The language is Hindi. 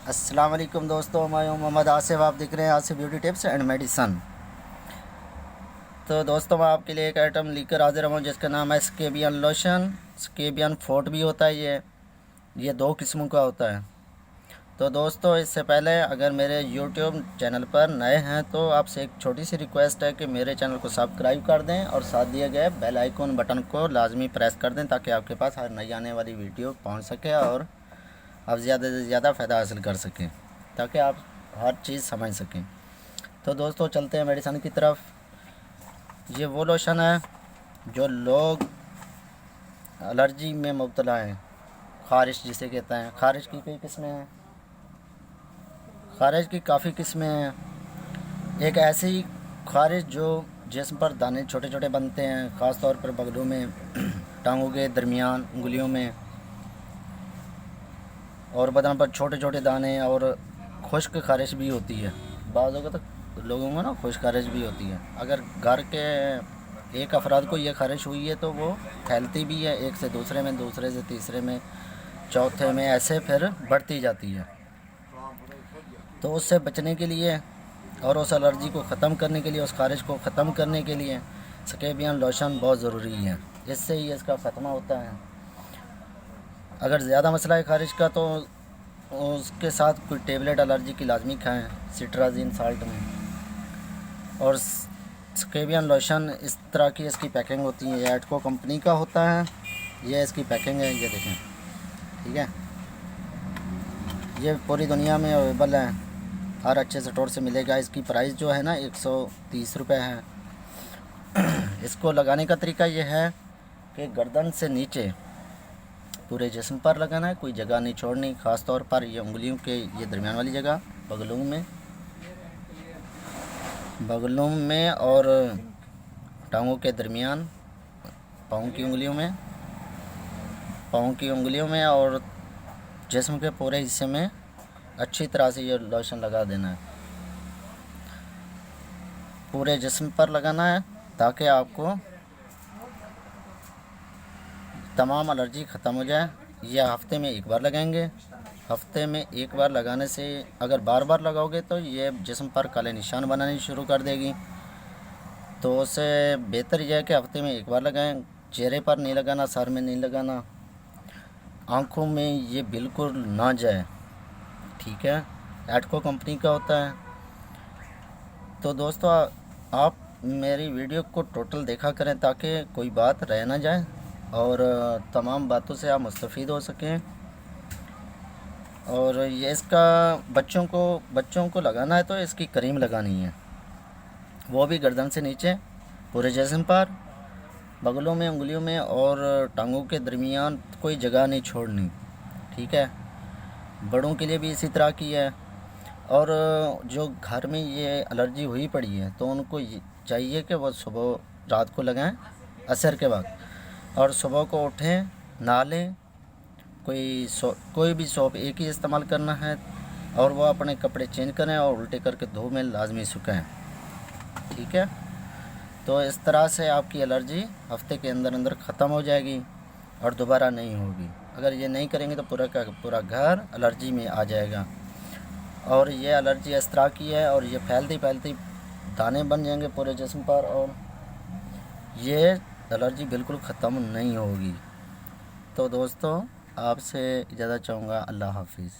अस्सलाम वालेकुम दोस्तों, मैं हूं मोहम्मद आसिफ। आप देख रहे हैं Asif beauty tips and medicine. तो दोस्तों, मैं आपके लिए एक आइटम लेकर हाजिर हूं जिसका नाम है स्केबियन लोशन। स्केबियन फोर्ट भी होता है। ये दो किस्मों का होता है। तो दोस्तों, इससे पहले अगर मेरे यूट्यूब चैनल पर नए हैं तो आपसे एक छोटी सी रिक्वेस्ट है कि मेरे चैनल को सब्सक्राइब कर दें और साथ दिए गए बेल आइकन बटन को लाजमी प्रेस कर दें ताकि आपके पास हर नई आने वाली वीडियो पहुंच सके और आप ज़्यादा से ज़्यादा फ़ायदा हासिल कर सकें, ताकि आप हर चीज़ समझ सकें। तो दोस्तों, चलते हैं मेडिसन की तरफ। ये वो लोशन है जो लोग एलर्जी में मुब्तला हैं, ख़ारिश जिसे कहते हैं। ख़ारिश की कई किस्में हैं, ख़ारिश की काफ़ी किस्में हैं। एक ऐसी ख़ारिश जो जिस्म पर दाने छोटे छोटे बनते हैं, ख़ास तौर पर बगलों में, टांगों के दरमियान, उंगलियों में और बदन पर छोटे छोटे दाने। और खुश्क ख़ारिश भी होती है। बाज़ों को तो लोगों को ना खुश्क ख़ारिश भी होती है। अगर घर के एक अफराद को ये ख़ारिश हुई है तो वो फैलती भी है, एक से दूसरे में, दूसरे से तीसरे में, चौथे में, ऐसे फिर बढ़ती जाती है। तो उससे बचने के लिए और उस एलर्जी को ख़त्म करने के लिए, उस ख़ारिश को ख़त्म करने के लिए स्केबियन लोशन बहुत ज़रूरी है। इससे ही इसका ख़त्मा होता है। अगर ज़्यादा मसला है ख़ारिश का तो उसके साथ कोई टेबलेट एलर्जी की लाजमी खाएं, सिट्राजिन साल्ट में। और स्केबियन लोशन इस तरह की इसकी पैकिंग होती है। ये एटको कंपनी का होता है। ये इसकी पैकिंग है, ये देखें, ठीक है। ये पूरी दुनिया में अवेलेबल है, हर अच्छे स्टोर से मिलेगा। इसकी प्राइस जो है ना 130 रुपये है। इसको लगाने का तरीका ये है कि गर्दन से नीचे पूरे जिस्म पर लगाना है, कोई जगह नहीं छोड़नी। ख़ास तौर पर ये उंगलियों के ये दरमियान वाली जगह, बगलों में और टांगों के दरमियान, पाँव की उंगलियों में और जिस्म के पूरे हिस्से में अच्छी तरह से ये लोशन लगा देना है। पूरे जिस्म पर लगाना है ताकि आपको तमाम एलर्जी ख़त्म हो जाए। यह हफ्ते में एक बार लगाएंगे। हफ्ते में एक बार लगाने से अगर बार बार लगाओगे तो ये जिस्म पर काले निशान बनाने शुरू कर देगी। तो उससे बेहतर यह है कि हफ्ते में एक बार लगाएं। चेहरे पर नहीं लगाना, सर में नहीं लगाना, आँखों में ये बिल्कुल ना जाए, ठीक है। एटको कंपनी का होता है। तो दोस्तों, आप मेरी वीडियो को टोटल देखा करें ताकि कोई बात रह ना जाए और तमाम बातों से आप मुस्तफ़ीद हो सकें। और ये इसका बच्चों को लगाना है तो इसकी क्रीम लगानी है, वो भी गर्दन से नीचे पूरे जिस्म पर, बगलों में, उंगलियों में और टांगों के दरमियान कोई जगह नहीं छोड़नी, ठीक है। बड़ों के लिए भी इसी तरह की है। और जो घर में ये एलर्जी हुई पड़ी है तो उनको चाहिए कि वो सुबह रात को लगाएं असर के वक्त, और सुबह को उठें, नहा लें। कोई भी सोप एक ही इस्तेमाल करना है और वो अपने कपड़े चेंज करें और उल्टे करके धूप में लाजमी सुखाएं, ठीक है। तो इस तरह से आपकी एलर्जी हफ्ते के अंदर अंदर ख़त्म हो जाएगी और दोबारा नहीं होगी। अगर ये नहीं करेंगे तो पूरा का पूरा घर एलर्जी में आ जाएगा। और ये एलर्जी इस तरह की है और ये फैलती फैलती दाने बन जाएंगे पूरे जिस्म पर और ये एलर्जी बिल्कुल ख़त्म नहीं होगी। तो दोस्तों, आपसे इजाज़त चाहूँगा। अल्लाह हाफिज़।